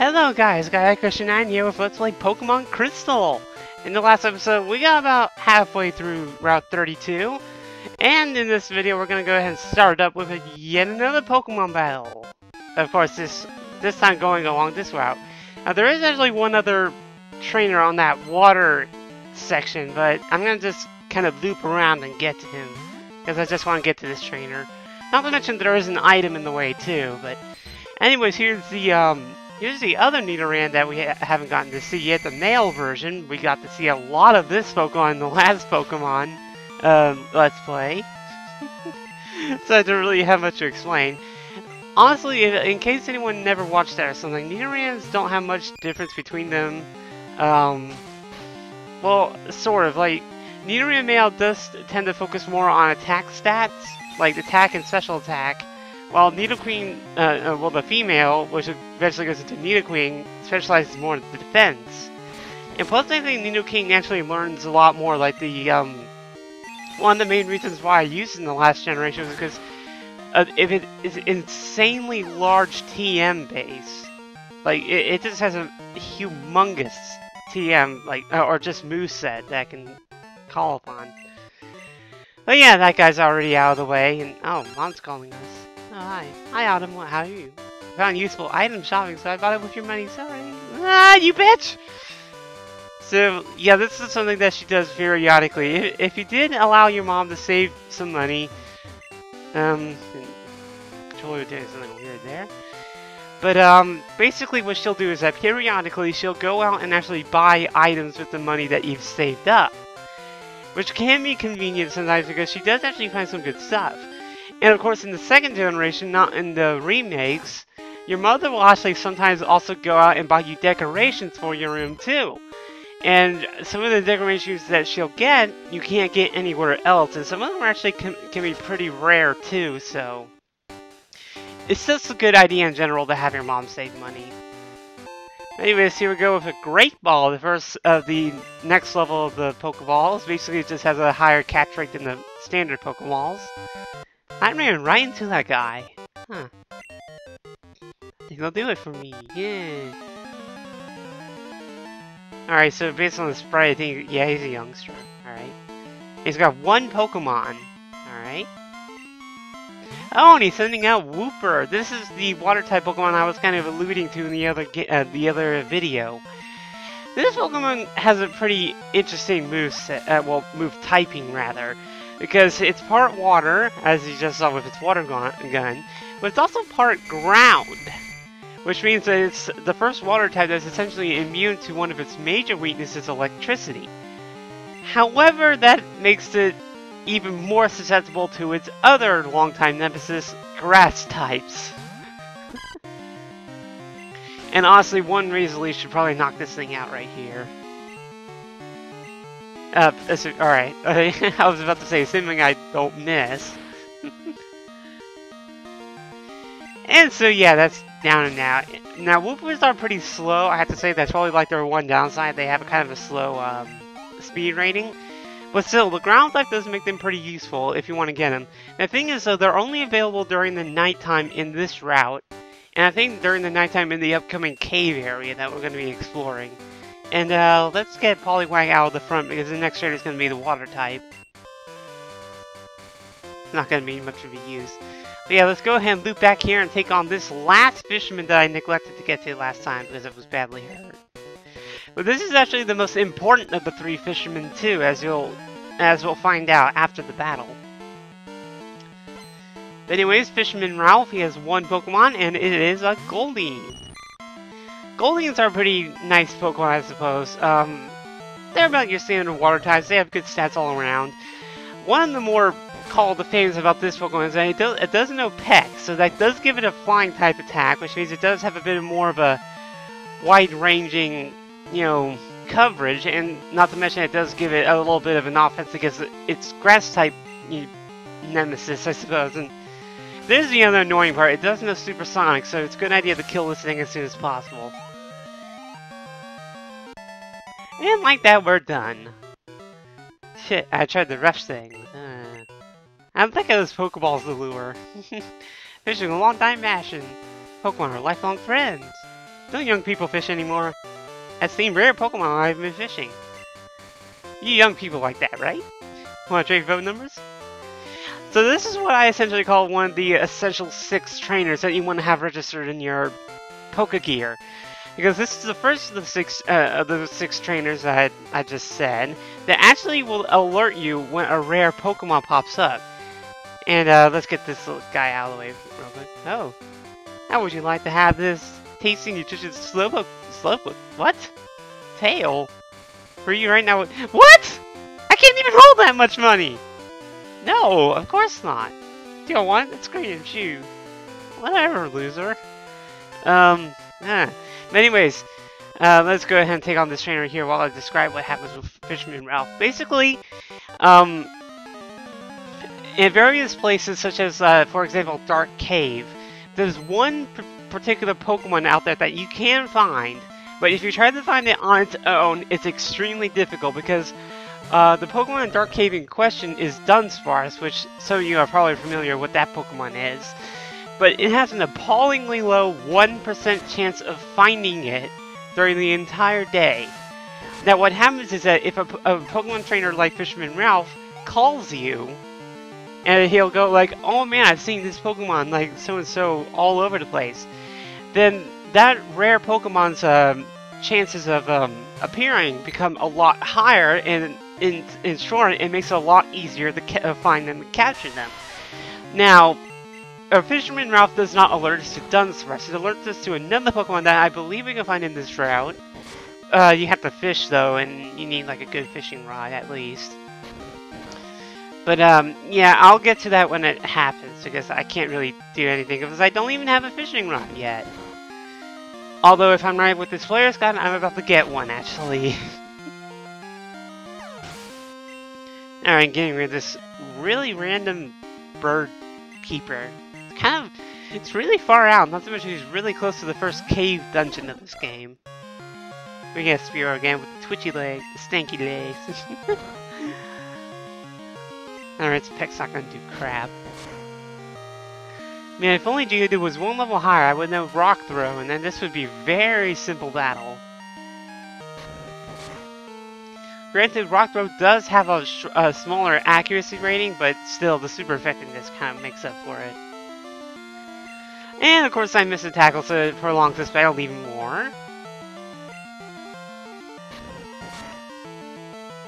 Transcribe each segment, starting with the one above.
Hello guys, Christian9 here with Let's Play Pokemon Crystal! In the last episode, we got about halfway through Route 32, and in this video we're gonna go ahead and start up with yet another Pokemon battle. Of course, this time going along this route. Now there is actually one other trainer on that water section, but I'm gonna just kind of loop around and get to him, because I just want to get to this trainer. Not to mention there is an item in the way too, but anyways, here's the other Nidoran that we haven't gotten to see yet, the male version. We got to see a lot of this Pokemon in the last Pokemon Let's Play. So I don't really have much to explain. Honestly, in case anyone never watched that or something, Nidorans don't have much difference between them. Well, sort of. Like, Nidoran male does tend to focus more on attack stats, like attack and special attack. While Nidoqueen, well, the female, which eventually goes into Nidoqueen, specializes more in the defense. And plus, I think Nidoqueen actually learns a lot more. Like one of the main reasons why I used it in the last generation was because if it is insanely large TM base, like it just has a humongous TM, like or just moveset that I can call upon. But yeah, that guy's already out of the way, and oh, Mom's calling us. Oh, hi. Hi, Autumn. How are you? I found useful item shopping, so I bought it with your money. Sorry. Ah, you bitch! So, yeah, this is something that she does periodically. If you did allow your mom to save some money, controller doing something weird there. But, basically what she'll do is that periodically she'll go out and actually buy items with the money that you've saved up. Which can be convenient sometimes because she does actually find some good stuff. And of course, in the second generation, not in the remakes, your mother will actually sometimes also go out and buy you decorations for your room too. And some of the decorations that she'll get, you can't get anywhere else. And some of them actually can be pretty rare too, so it's just a good idea in general to have your mom save money. Anyways, here we go with a Great Ball, the first of the next level of the Pokeballs. Basically, it just has a higher catch rate than the standard Pokeballs. I ran right into that guy. Huh. I think they'll do it for me. Yeah. Alright, so based on the sprite, I think, yeah, he's a youngster. Alright. He's got one Pokemon. Alright. Oh, and he's sending out Wooper. This is the water-type Pokemon I was kind of alluding to in the other video. This Pokemon has a pretty interesting move typing rather. Because it's part water, as you just saw with its water gun, but it's also part ground. Which means that it's the first water type that's essentially immune to one of its major weaknesses, electricity. However, that makes it even more susceptible to its other longtime nemesis, grass types. And honestly, one Razorleaf should probably knock this thing out right here. Alright. I was about to say, assuming I don't miss. And so, yeah, that's down and out. Now, Woopers are pretty slow. I have to say that's probably like their one downside. They have a kind of a slow speed rating. But still, the ground type does make them pretty useful if you want to get them. The thing is, though, they're only available during the nighttime in this route. And I think during the nighttime in the upcoming cave area that we're going to be exploring. And let's get Poliwag out of the front because the next trade is going to be the water type. It's not going to be much of a use. But yeah, let's go ahead and loop back here and take on this last fisherman that I neglected to get to last time because it was badly hurt. But this is actually the most important of the three fishermen too, as we'll find out after the battle. But anyways, Fisherman Ralph, he has one Pokemon, and it is a Goldeen. Goldeens are pretty nice Pokemon, I suppose. They're about your standard water types. They have good stats all around. One of the more called the famous about this Pokemon is that it does know Peck, so that does give it a flying type attack, which means it does have a bit more of a wide-ranging, coverage, and not to mention it does give it a little bit of an offense against its grass type nemesis, I suppose. And this is the other annoying part. It does know Supersonic, so it's a good idea to kill this thing as soon as possible. And like that, we're done. Shit, I tried the rush thing. I'm thinking of those Pokeballs the lure. Fishing a long time mashing. Pokemon are lifelong friends. No young people fish anymore. That's the rare Pokemon I've been fishing. You young people like that, right? Want to trade vote numbers? So this is what I essentially call one of the essential 6 trainers that you want to have registered in your Pokegear. Because this is the first of the 6 trainers that I just said that actually will alert you when a rare Pokemon pops up. And let's get this little guy out of the way real quick. Oh, how would you like to have this tasty, nutritious Slowpoke? What? Tail? For you right now? What? I can't even hold that much money! No, of course not. Do you want it? It's green and chew. Whatever, loser. But anyways, let's go ahead and take on this trainer here while I describe what happens with Fisherman Ralph. Basically, in various places, such as, for example, Dark Cave, there's one particular Pokemon out there that you can find, but if you try to find it on its own, it's extremely difficult because the Pokemon in Dark Cave in question is Dunsparce, which some of you are probably familiar with what that Pokemon is. But it has an appallingly low 1% chance of finding it during the entire day. Now what happens is that if a Pokemon trainer like Fisherman Ralph calls you, and he'll go like, oh man, I've seen this Pokemon, like so-and-so, all over the place, then that rare Pokemon's chances of appearing become a lot higher, and in short, it makes it a lot easier to find them and capture them. Now, Fisherman Ralph does not alert us to Dunsparce. It alerts us to another Pokemon that I believe we can find in this route. You have to fish though, and you need like a good fishing rod at least. But yeah, I'll get to that when it happens, because I can't really do anything because I don't even have a fishing rod yet. Although if I'm right with this player's guide, I'm about to get one actually. Alright, getting rid of this really random bird keeper. It's really far out, not so much he's really close to the first cave dungeon of this game. We get Spearow again with the twitchy legs, the stanky legs. Alright, so Peck's not gonna do crap. Man, if only Johto was one level higher, I would know Rock Throw, and then this would be a very simple battle. Granted, Rock Throw does have a smaller accuracy rating, but still, the super effectiveness kind of makes up for it. And of course, I missed a tackle, so it prolongs this battle even more.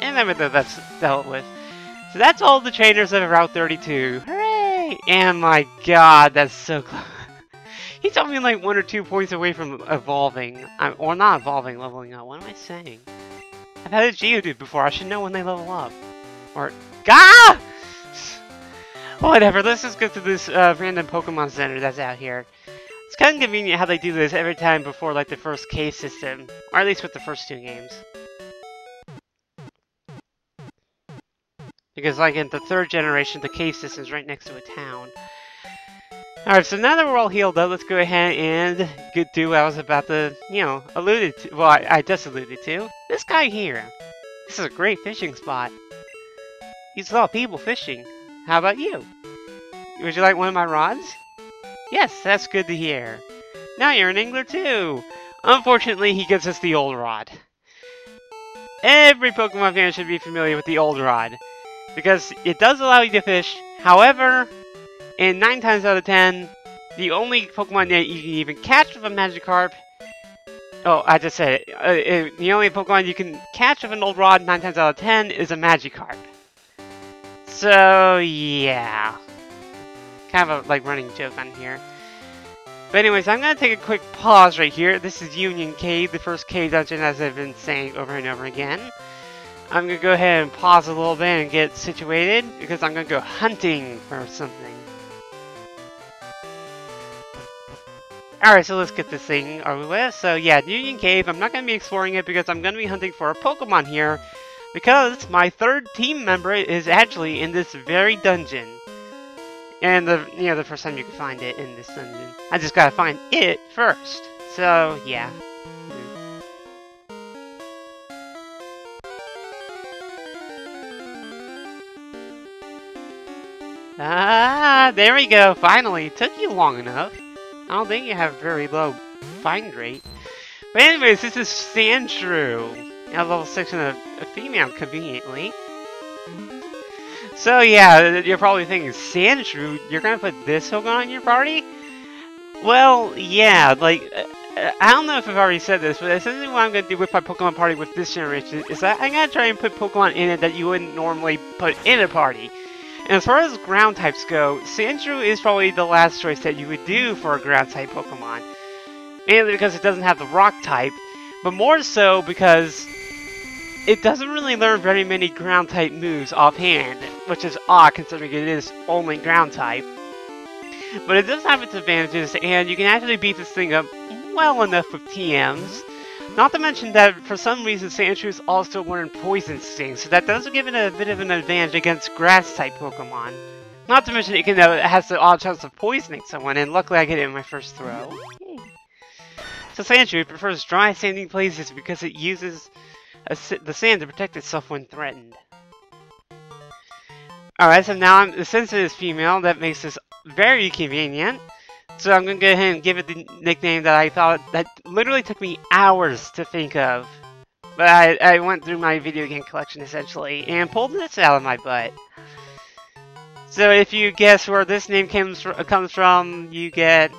And then that's dealt with. So that's all the trainers of Route 32. Hooray! And my god, that's so close. He's only like 1 or 2 points away from evolving. Or not evolving, leveling up. What am I saying? I've had a Geodude before. I should know when they level up. Or... Gah! Whatever, let's just go to this random Pokemon Center that's out here. It's kind of convenient how they do this every time before like the first cave system. Or at least with the first 2 games. Because like in the 3rd generation, the cave system's right next to a town. Alright, so now that we're all healed up, let's go ahead and do what I was about to, alluded to. Well, I just alluded to. This guy here. This is a great fishing spot. You saw people fishing. How about you? Would you like one of my rods? Yes, that's good to hear. Now you're an angler too. Unfortunately, he gives us the old rod. Every Pokemon fan should be familiar with the old rod, because it does allow you to fish. However, in 9 times out of 10, the only Pokemon that you can even catch with a Magikarp... Oh, I just said it. The only Pokemon you can catch with an old rod 9 times out of 10 is a Magikarp. So, yeah. Kind of a, like, running joke on here. But anyways, I'm going to take a quick pause right here. This is Union Cave, the first cave dungeon, as I've been saying over and over again. I'm going to go ahead and pause a little bit and get situated, because I'm going to go hunting for something. Alright, so let's get this thing over with. So yeah, Union Cave, I'm not going to be exploring it because I'm going to be hunting for a Pokemon here. Because my 3rd team member is actually in this very dungeon. And the first time you can find it in this dungeon. I just gotta find it first. So, yeah. Ah, there we go, finally. It took you long enough. I don't think you have very low find rate. But anyways, this is Santuary. Now level 6 and a female, conveniently. So yeah, you're probably thinking, Santuary, you're gonna put this Pokemon in your party? Well, yeah, like, I don't know if I've already said this, but essentially what I'm gonna do with my Pokemon party with this generation is that I'm gonna try and put Pokemon in it that you wouldn't normally put in a party. And as far as ground types go, Santuary is probably the last choice that you would do for a ground type Pokemon. Mainly because it doesn't have the rock type, but more so because it doesn't really learn very many ground type moves offhand, which is odd considering it is only ground type. But it does have its advantages, and you can actually beat this thing up well enough with TMs. Not to mention that for some reason Santuary's also learned Poison Sting, so that does give it a bit of an advantage against grass type Pokemon. Not to mention it has the odd chance of poisoning someone, and luckily I get it in my first throw. Yay. So Santuary prefers dry, sandy places because it uses the sand to protect itself when threatened. Alright, so now since it is female, that makes this very convenient. So I'm gonna go ahead and give it the nickname that I thought that literally took me hours to think of. But I went through my video game collection essentially and pulled this out of my butt. So if you guess where this name comes from, you get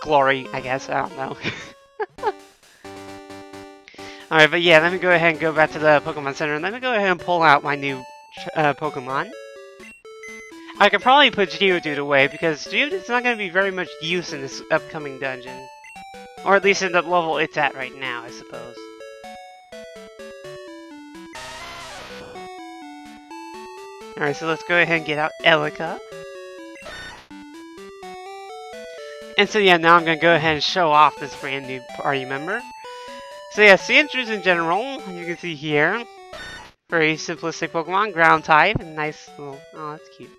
glory, I guess. I don't know. Alright, but yeah, let me go ahead and go back to the Pokemon Center and let me go ahead and pull out my new Pokemon. I could probably put Geodude away because Geodude's not going to be very much use in this upcoming dungeon. Or at least in the level it's at right now, I suppose. Alright, so let's go ahead and get out Elika. And so yeah, now I'm going to go ahead and show off this brand new party member. So yeah, Santuary's in general, as you can see here. Very simplistic Pokemon, ground type, and nice little, oh that's cute.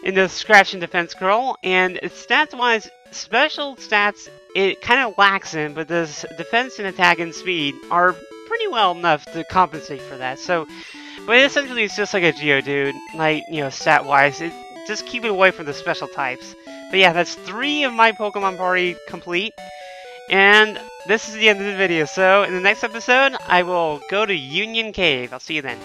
In the Scratch and Defense Girl, and stats-wise, special stats, it kind of lacks in, but the defense and attack and speed are pretty well enough to compensate for that. So, but essentially it's just like a Geodude, like, you know, stat-wise, just keep it away from the special types. But yeah, that's 3 of my Pokemon party complete. And this is the end of the video, so in the next episode, I will go to Union Cave. I'll see you then.